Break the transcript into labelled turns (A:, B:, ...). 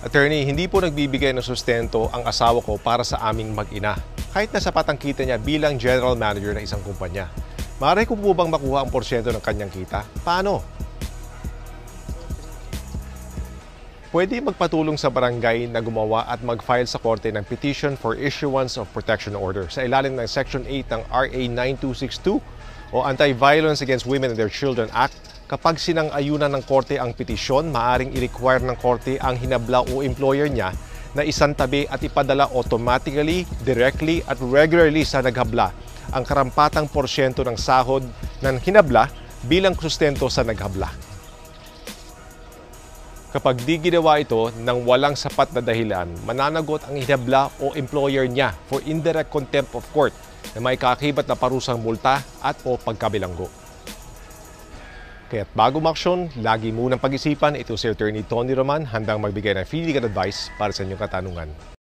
A: Attorney, hindi po nagbibigay ng sustento ang asawa ko para sa aming mag-ina. Kahit na sapat ang kita niya bilang general manager ng isang kumpanya. Maaari ko po bang makuha ang porsyento ng kanyang kita? Paano? Pwede magpatulong sa barangay na gumawa at mag-file sa korte ng petition for issuance of protection order sa ilalim ng Section 8 ng RA 9262 o Anti-Violence Against Women and Their Children Act. Kapag sinang-ayunan ng korte ang petisyon, maaaring i-require ng korte ang hinabla o employer niya na isantabi at ipadala automatically, directly at regularly sa naghabla ang karampatang porsyento ng sahod ng hinabla bilang sustento sa naghabla. Kapag di ginawa ito ng walang sapat na dahilan, mananagot ang hinabla o employer niya for indirect contempt of court na may kaakibat na parusang multa at o pagkabilanggo. Kaya't bago maksyon, lagi munang pag-isipan. Ito si Attorney Tony Roman, handang magbigay ng free legal advice para sa inyong katanungan.